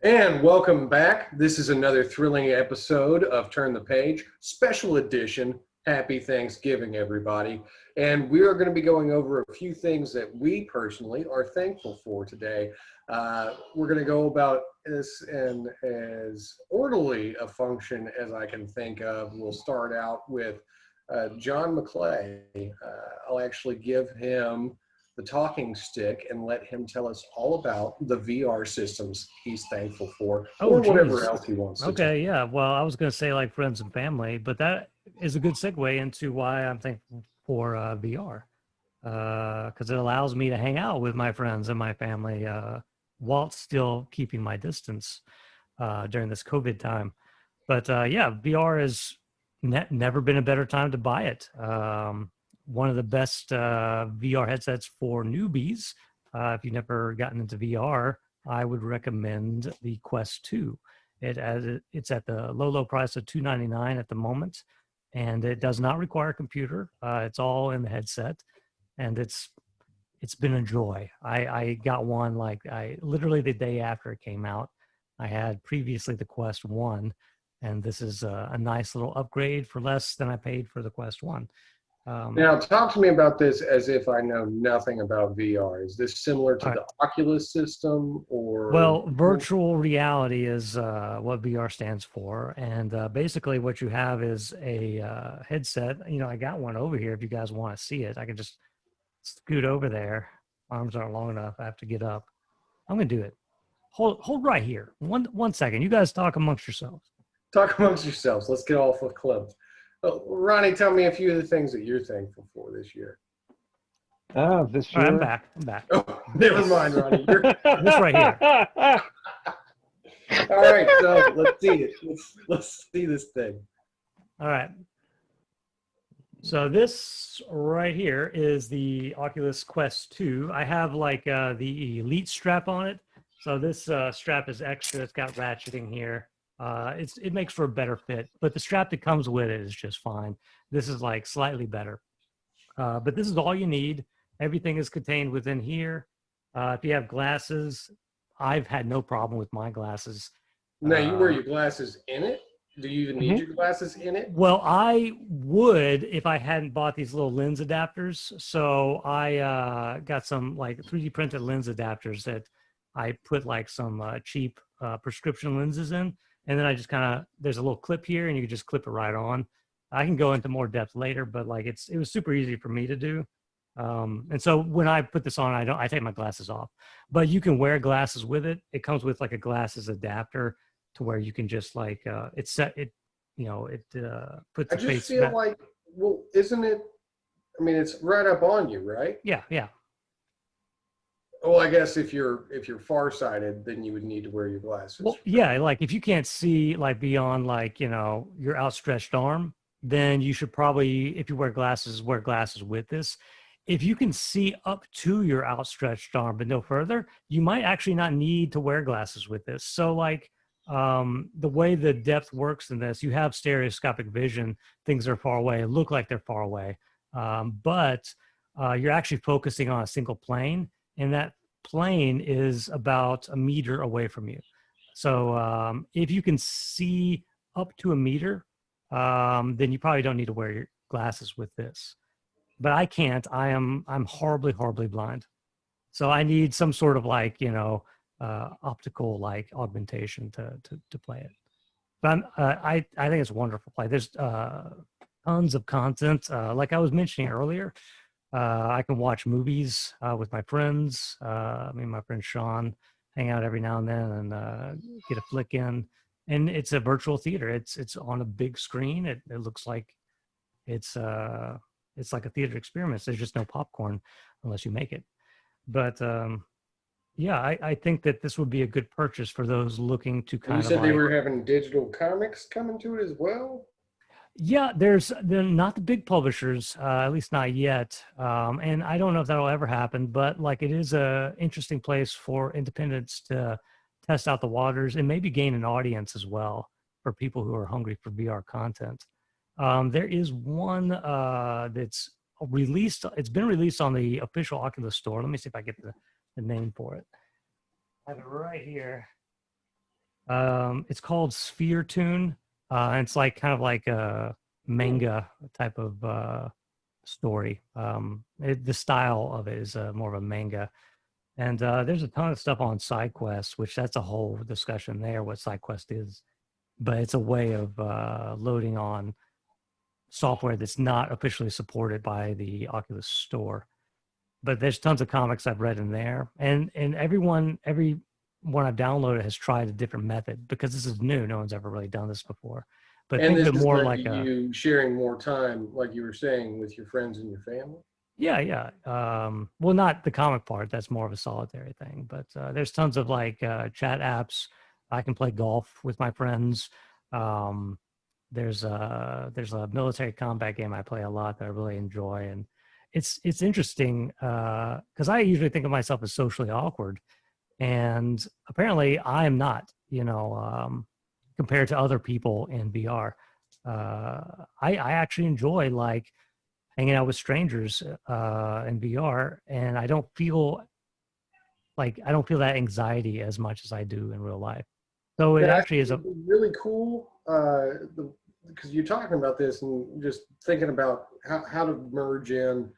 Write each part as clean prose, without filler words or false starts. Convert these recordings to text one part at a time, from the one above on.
And welcome back. This is another thrilling episode of Turn the Page, special edition. Happy Thanksgiving, everybody. And we are going to be going over a few things that we personally are thankful for today. We're going to go about this in as orderly a function as I can think of. We'll start out with John McClay. I'll actually give him the talking stick and let him tell us all about the VR systems he's thankful for, or whatever else he wants to Okay, yeah. Well, I was going to say like friends and family, but that is a good segue into why I'm thankful for VR, because it allows me to hang out with my friends and my family while still keeping my distance during this COVID time. But yeah, VR has never been a better time to buy it. One of the best VR headsets for newbies. If you've never gotten into VR, I would recommend the Quest 2. It's at the low price of $299 at the moment, and it does not require a computer. It's all in the headset, and it's been a joy. I got one like I literally the day after it came out. I had previously the Quest 1, and this is a nice little upgrade for less than I paid for the Quest 1. Now, talk to me about this as if I know nothing about VR. Is this similar to the Oculus system, or? Well, virtual reality is what VR stands for, and basically what you have is a headset. You know, I got one over here. If you guys want to see it, I can just scoot over there. Arms aren't long enough. I have to get up. I'm gonna do it. Hold right here. One second. You guys talk amongst yourselves. Talk amongst yourselves. Let's get off with clubs. Ronnie, tell me a few of the things that you're thankful for this year. This year. Right, I'm back. Oh, never mind, Ronnie. You're this right here. All right, so let's see it. Let's see this thing. All right. So this right here is the Oculus Quest 2. I have like the Elite strap on it. So this strap is extra. It's got ratcheting here. It makes for a better fit, but the strap that comes with it is just fine. This is like slightly better, but this is all you need. Everything is contained within here. If you have glasses, I've had no problem with my glasses. Now, you wear your glasses in it? Do you even need your glasses in it? Well, I would if I hadn't bought these little lens adapters. So I got some like 3D printed lens adapters that I put like some cheap prescription lenses in. And then I just kind of, there's a little clip here and you can just clip it right on. I can go into more depth later, but like it was super easy for me to do. And so when I put this on, I take my glasses off, but you can wear glasses with it. It comes with like a glasses adapter to where you can just like, puts the I just face feel back. like, well, isn't it, I mean, it's right up on you, right? Yeah. Well, I guess if you're farsighted, then you would need to wear your glasses. Well, yeah, like if you can't see like beyond like, your outstretched arm, then you should probably, if you wear glasses with this. If you can see up to your outstretched arm but no further, you might actually not need to wear glasses with this. So like the way the depth works in this, you have stereoscopic vision. Things are far away, look like they're far away, but you're actually focusing on a single plane, and that plane is about a meter away from you. So if you can see up to a meter, then you probably don't need to wear your glasses with this. But I can't. I'm horribly blind, so I need some sort of like optical like augmentation to play it. But I think it's wonderful play. There's tons of content. Like I was mentioning earlier, I can watch movies with my friends. Me and my friend Sean hang out every now and then and get a flick in. And it's a virtual theater. It's on a big screen. It looks like it's like a theater experience. There's just no popcorn unless you make it. But yeah, I think that this would be a good purchase for those looking to kind of. You said they were having digital comics coming to it as well? Yeah, they're not the big publishers, at least not yet. And I don't know if that'll ever happen, but like it is a interesting place for independents to test out the waters and maybe gain an audience as well for people who are hungry for VR content. There is one that's released. It's been released on the official Oculus store. Let me see if I get the name for it. I have it right here. It's called Sphere Tune. And it's like kind of like a manga type of story. The style of it is more of a manga. And there's a ton of stuff on SideQuest, which that's a whole discussion there, what SideQuest is. But it's a way of loading on software that's not officially supported by the Oculus Store. But there's tons of comics I've read in there, and every one I've downloaded has tried a different method because this is new. No one's ever really done this before. But And think of this it is more like like a you sharing more time, like you were saying, with your friends and your family. yeah. Well, not the comic part. That's more of a solitary thing. But there's tons of like chat apps. I can play golf with my friends. Um, there's a military combat game I play a lot that I really enjoy, and it's interesting because I usually think of myself as socially awkward, and apparently I am not. Compared to other people in VR, I actually enjoy like hanging out with strangers in VR, and I don't feel that anxiety as much as I do in real life. So it Yeah, I actually think is a it'd be really cool because you're talking about this and just thinking about how to merge in,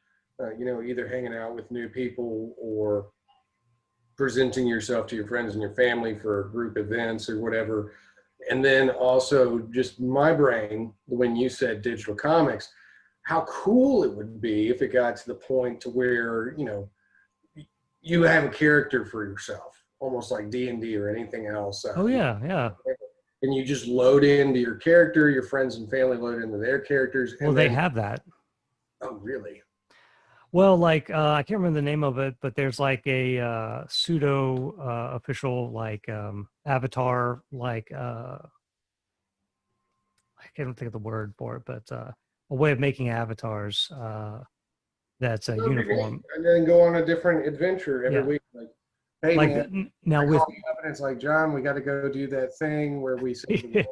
either hanging out with new people or presenting yourself to your friends and your family for group events or whatever. And then also just my brain, when you said digital comics, how cool it would be if it got to the point to where, you have a character for yourself, almost like D&D or anything else. oh yeah. And you just load into your character, your friends and family load into their characters. Well, And they then, have that. oh, really? Well, like I can't remember the name of it, but there's like a pseudo official like avatar, like I can't think of the word for it, but a way of making avatars that's a That would be neat. uniform. And then go on a different adventure every Yeah, week. Like, hey, like man, now I call you up and it's like, John, we got to go do that thing where we save the world.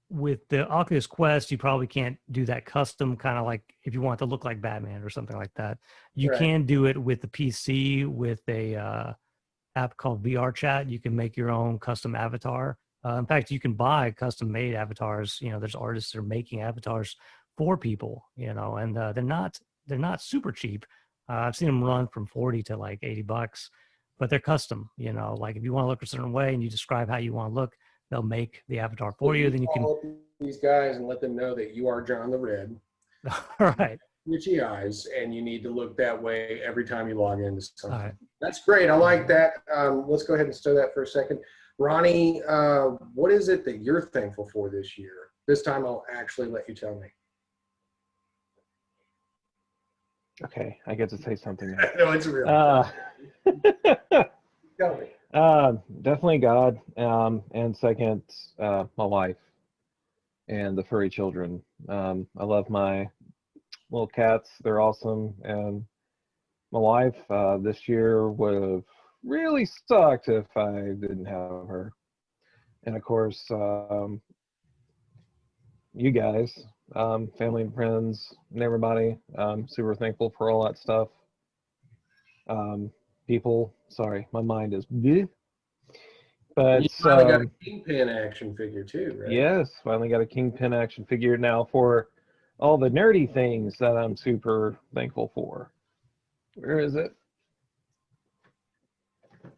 with the Oculus Quest, you probably can't do that custom kind of like if you want to look like Batman or something like that. You Right. can do it with the PC with a app called VR Chat. You can make your own custom avatar. In fact, you can buy custom made avatars. There's artists that are making avatars for people. And they're not super cheap. I've seen them run from 40 to like $80, but they're custom. Like if you want to look a certain way and you describe how you want to look, they'll make the avatar for you. Then you can. Call up these guys and let them know that you are John the Red. All right. Itchy eyes, and you need to look that way every time you log into something. All right. That's great. I like that. Let's go ahead and stow that for a second. Ronnie, what is it that you're thankful for this year? This time I'll actually let you tell me. Okay, I get to say something now. No, it's real. Tell me. Definitely God, and second, my wife and the furry children. I love my little cats. They're awesome. And my wife, this year would have really sucked if I didn't have her. And of course, you guys, family and friends and everybody. I'm super thankful for all that stuff. People, sorry, my mind is bleh. But You finally got a Kingpin action figure too, right? yes, finally got a Kingpin action figure now for all the nerdy things that I'm super thankful for. Where is it?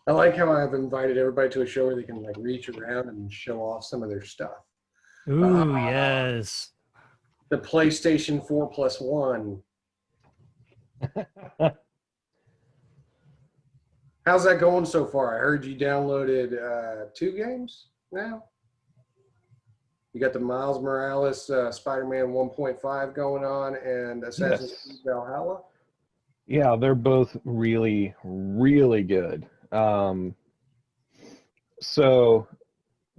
I like how I've invited everybody to a show where they can like reach around and show off some of their stuff. Ooh, yes. The PlayStation 4+1. How's that going so far? I heard you downloaded 2 games now. You got the Miles Morales Spider-Man 1.5 going on and Assassin's Creed Valhalla. Yeah, they're both really, really good. So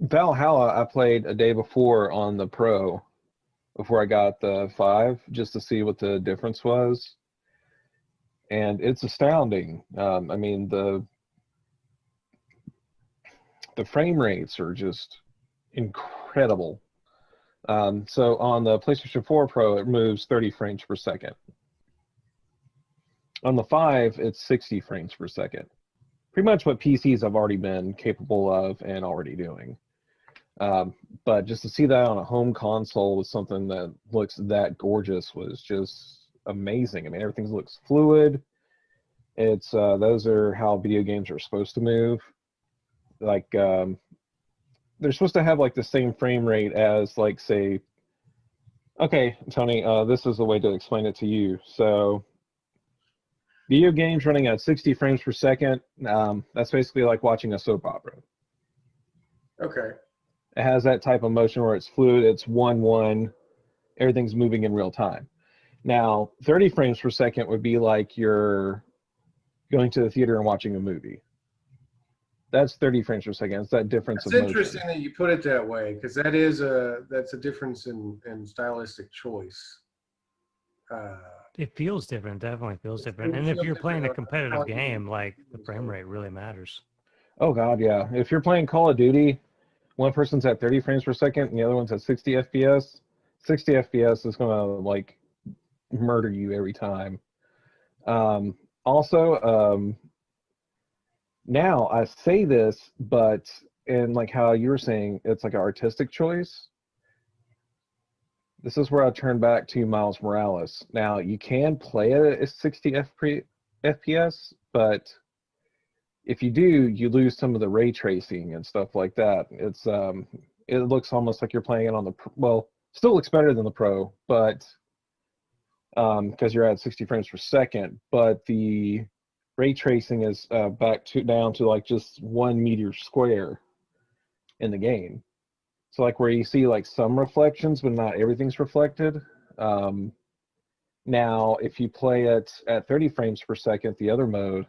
Valhalla I played a day before on the Pro before I got the 5 just to see what the difference was. And it's astounding. I mean, the frame rates are just incredible. So on the PlayStation 4 Pro, it moves 30 frames per second. On the 5, it's 60 frames per second. pretty much what PCs have already been capable of and already doing. But just to see that on a home console with something that looks that gorgeous was just amazing. I mean, everything looks fluid. It's those are how video games are supposed to move. Like they're supposed to have like the same frame rate as like say. Okay, Tony, this is the way to explain it to you. So, video games running at 60 frames per second, that's basically like watching a soap opera. Okay. It has that type of motion where it's fluid, it's 1-1, everything's moving in real time. Now, 30 frames per second would be like you're going to the theater and watching a movie. That's 30 frames per second. It's that difference It's of motion. interesting that you put it that way, because that's a difference in stylistic choice. It feels different, definitely feels different. And if you're playing a competitive game, like the frame rate really matters. Oh God, yeah. If you're playing Call of Duty, one person's at 30 frames per second and the other one's at 60 FPS. 60 FPS is gonna like murder you every time. Also, now I say this, but in like how you were saying, it's like an artistic choice. This is where I turn back to Miles Morales. Now you can play it at 60 FPS, but if you do, you lose some of the ray tracing and stuff like that. It's it looks almost like you're playing it on the still looks better than the Pro, but because you're at 60 frames per second, but the ray tracing is down to like just 1 meter square in the game. So like where you see like some reflections, but not everything's reflected. Now, if you play it at 30 frames per second, the other mode,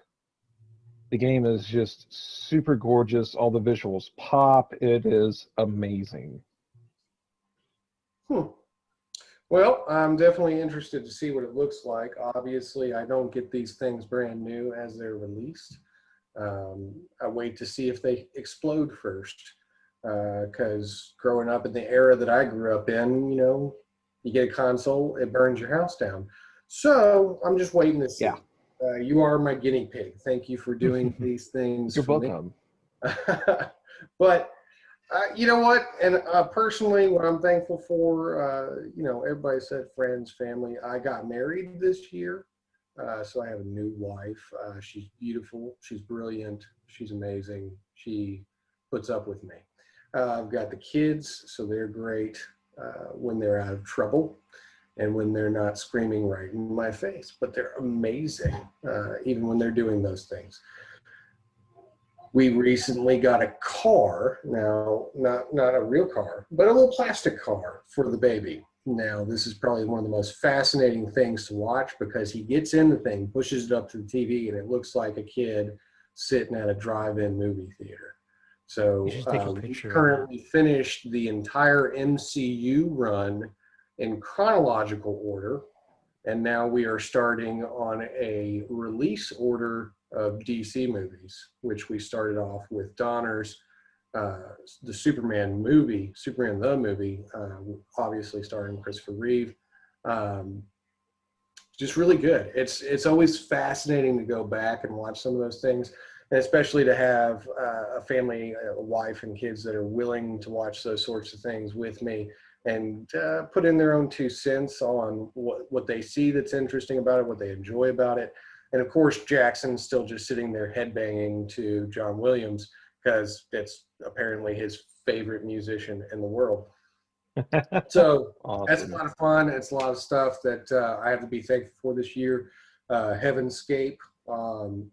the game is just super gorgeous. All the visuals pop. It is amazing. Well, I'm definitely interested to see what it looks like. Obviously, I don't get these things brand new as they're released. I wait to see if they explode first. Because growing up in the era that I grew up in, you get a console, it burns your house down. So I'm just waiting to see. Yeah. You are my guinea pig. Thank you for doing these things. You're for welcome. Me. But you know what? And personally, what I'm thankful for, everybody said friends, family. I got married this year. So I have a new wife. She's beautiful. She's brilliant. She's amazing. She puts up with me. I've got the kids, so they're great when they're out of trouble and when they're not screaming right in my face. But they're amazing, even when they're doing those things. We recently got a car, now not a real car, but a little plastic car for the baby. Now, this is probably one of the most fascinating things to watch because he gets in the thing, pushes it up to the TV, and it looks like a kid sitting at a drive-in movie theater. So we currently finished the entire MCU run in chronological order, and now we are starting on a release order of DC movies, which we started off with Donner's the Superman the movie, obviously starring Christopher Reeve. Just really good. It's always fascinating to go back and watch some of those things. And especially to have a family, a wife and kids that are willing to watch those sorts of things with me and put in their own 2 cents on what they see that's interesting about it, what they enjoy about it. And of course, Jackson's still just sitting there headbanging to John Williams because it's apparently his favorite musician in the world. So awesome. That's a lot of fun. It's a lot of stuff that I have to be thankful for this year. Heavenscape,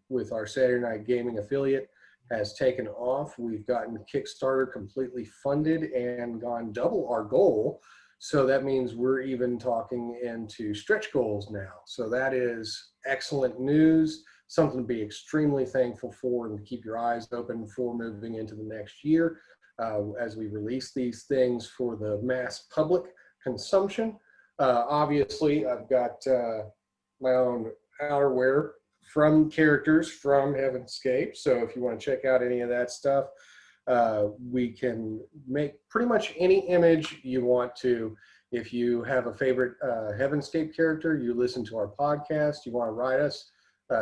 with our Saturday Night Gaming affiliate, has taken off. We've gotten Kickstarter completely funded and gone double our goal. So that means we're even talking into stretch goals now. So that is excellent news, something to be extremely thankful for and to keep your eyes open for moving into the next year as we release these things for the mass public consumption. Obviously, I've got my own outerwear from characters from Heavenscape. So if you want to check out any of that stuff, we can make pretty much any image you want to. If you have a favorite Heavenscape character, you listen to our podcast, you want to write us,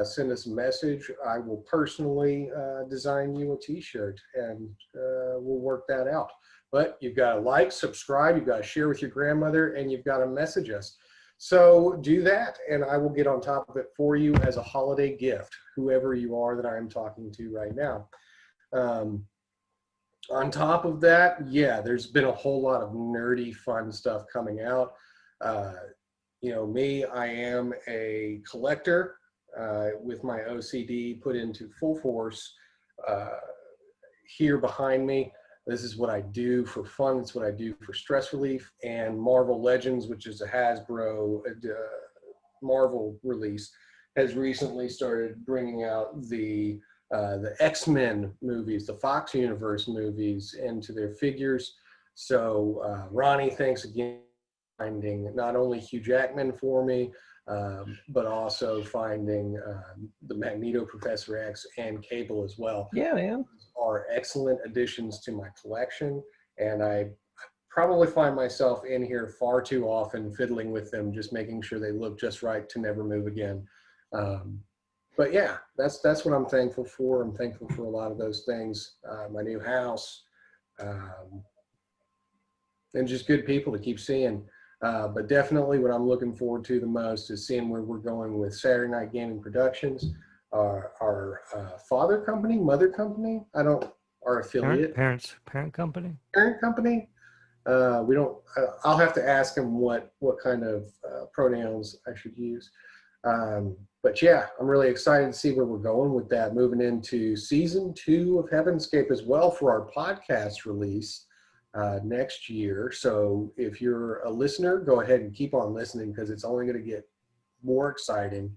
send us a message. I will personally design you a t-shirt, and we'll work that out. But you've got to like, subscribe, you've got to share with your grandmother, and you've got to message us. So do that, and I will get on top of it for you as a holiday gift, whoever you are that I'm talking to right now. On top of that, yeah, there's been a whole lot of nerdy fun stuff coming out. Me, I am a collector with my OCD put into full force here behind me. This is what I do for fun. It's what I do for stress relief. And Marvel Legends, which is a Hasbro Marvel release, has recently started bringing out the X-Men movies, the Fox Universe movies, into their figures. So Ronnie, thanks again for finding not only Hugh Jackman for me, but also finding the Magneto Professor X and Cable as well. Yeah, man. Are excellent additions to my collection, and I probably find myself in here far too often fiddling with them, just making sure they look just right to never move again. But yeah, that's what I'm thankful for. I'm thankful for a lot of those things. My new house, and just good people to keep seeing. But definitely what I'm looking forward to the most is seeing where we're going with Saturday Night Gaming Productions, our father company, mother company, our affiliate. Parent company. Parent company. I'll have to ask him what kind of pronouns I should use. But yeah, I'm really excited to see where we're going with that, moving into season 2 of Heavenscape as well for our podcast release next year. So if you're a listener, go ahead and keep on listening, because it's only going to get more exciting.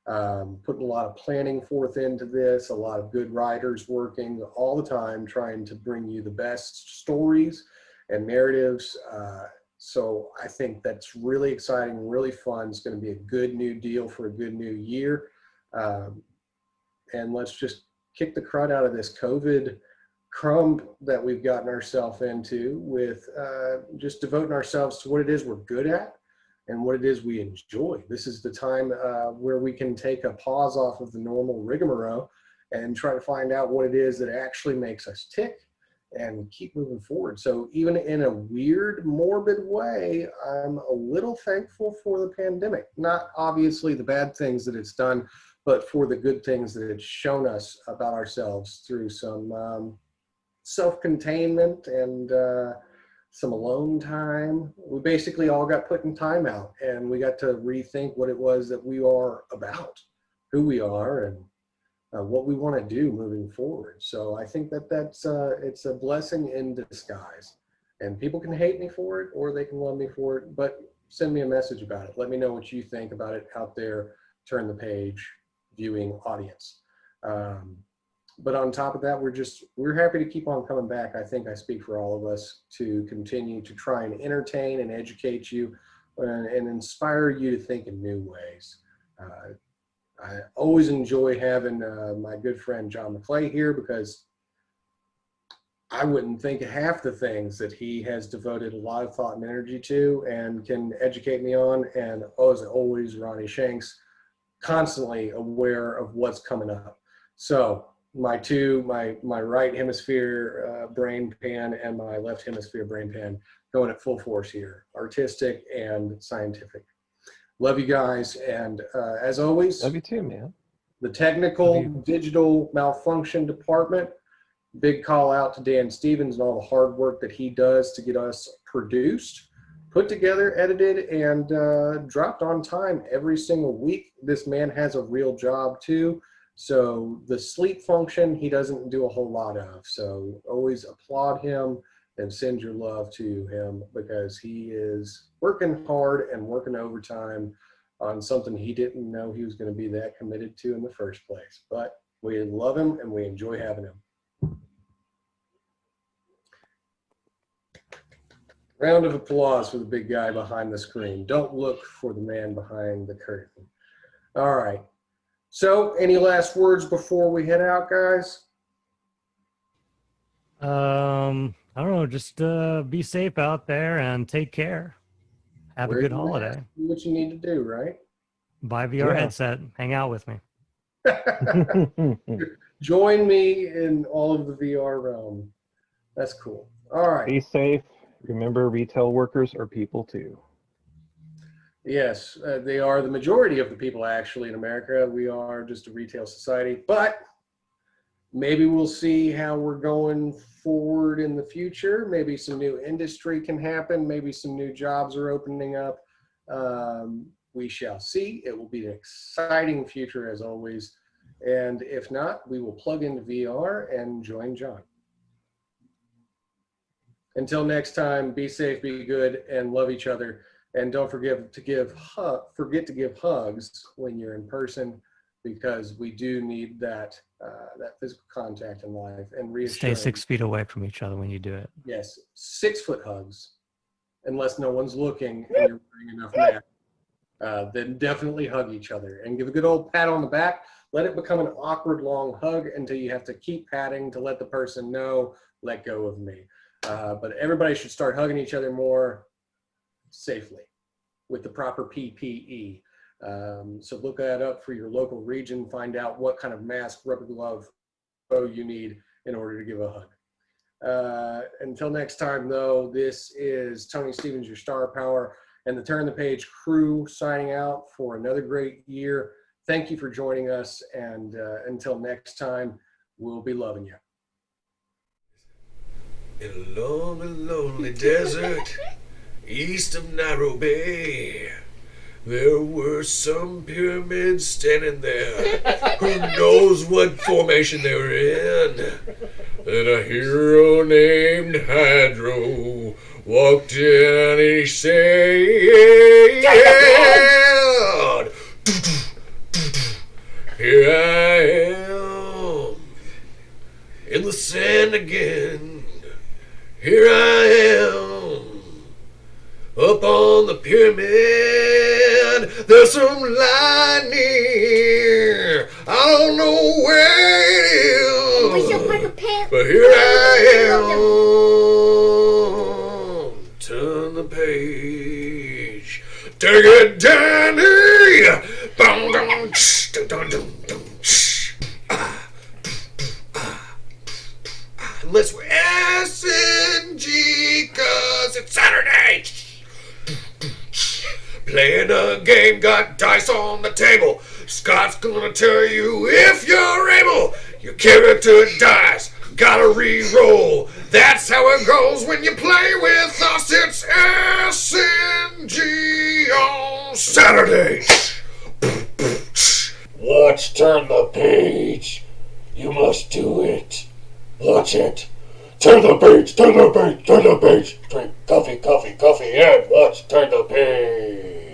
Putting a lot of planning forth into this, a lot of good writers working all the time, trying to bring you the best stories and narratives. So I think that's really exciting, really fun. It's going to be a good new deal for a good new year. And let's just kick the crud out of this COVID crumb that we've gotten ourselves into with just devoting ourselves to what it is we're good at and what it is we enjoy. This is the time where we can take a pause off of the normal rigmarole and try to find out what it is that actually makes us tick and keep moving forward. So even in a weird, morbid way, I'm a little thankful for the pandemic. Not obviously the bad things that it's done, but for the good things that it's shown us about ourselves through some self-containment and some alone time. We basically all got put in timeout, and we got to rethink what it was that we are about, who we are, and what we want to do moving forward. So I think that's it's a blessing in disguise, and people can hate me for it or they can love me for it, but send me a message about it. Let me know what you think about it out there. Turn the page viewing audience. But on top of that, we're happy to keep on coming back. I think I speak for all of us to continue to try and entertain and educate you and inspire you to think in new ways. I always enjoy having my good friend John McClay here, because I wouldn't think of half the things that he has devoted a lot of thought and energy to and can educate me on. And as always, Ronnie Shanks, constantly aware of what's coming up. So my right hemisphere brain pan and my left hemisphere brain pan going at full force here, artistic and scientific. Love you guys, and as always, Love you too, man. the technical digital malfunction department, big call out to Dan Stevens and all the hard work that he does to get us produced, put together, edited, and dropped on time every single week. This man has a real job too. So the sleep function, he doesn't do a whole lot of. So always applaud him and send your love to him, because he is working hard and working overtime on something he didn't know he was going to be that committed to in the first place. But we love him and we enjoy having him. Round of applause for the big guy behind the screen. Don't look for the man behind the curtain. All right. So, any last words before we head out, guys? I don't know. Just be safe out there and take care. Have a good holiday. Do what you need to do, right? Buy VR Yeah. headset. Hang out with me. Join me in all of the VR realm. That's cool. All right. Be safe. Remember, retail workers are people too. Yes, they are the majority of the people actually in America. We are just a retail society, but maybe we'll see how we're going forward in the future. Maybe some new industry can happen. Maybe some new jobs are opening up. We shall see. It will be an exciting future as always. And if not, we will plug into VR and join John. Until next time, be safe, be good, and love each other. And don't forget to give hugs when you're in person, because we do need that physical contact in life and reassurance. Stay 6 feet away from each other when you do it. Yes, 6-foot hugs, unless no one's looking and you're wearing enough mask. Then definitely hug each other and give a good old pat on the back. Let it become an awkward long hug until you have to keep patting to let the person know, let go of me. But everybody should start hugging each other more safely with the proper PPE. So look that up for your local region. Find out what kind of mask, rubber glove you need in order to give a hug. Until next time, though, this is Tony Stevens, your star power, and the Turn the Page crew signing out for another great year. Thank you for joining us, and until next time, we'll be loving you. In a lonely, lonely desert east of Nairobi, there were some pyramids standing there. Who knows what formation they were in? Then a hero named Hydro walked in and he said, "Here I am in the sand again. Here I am up on the pyramid. There's some light near. I don't know where it is, but here I am. Turn the page. Take it, Danny. Bum, dum, tsh, dum, dum, dum, dum, tsh. Unless we're S&G, cause it's Saturday. Playing a game, got dice on the table. Scott's gonna tell you if you're able. Your character dies, gotta re-roll. That's how it goes when you play with us. It's S&G on Saturday. Watch Turn the Page. You must do it. Watch it. Turn the page, turn the page, turn the page. Drink coffee, coffee, coffee, and watch Turn the Page.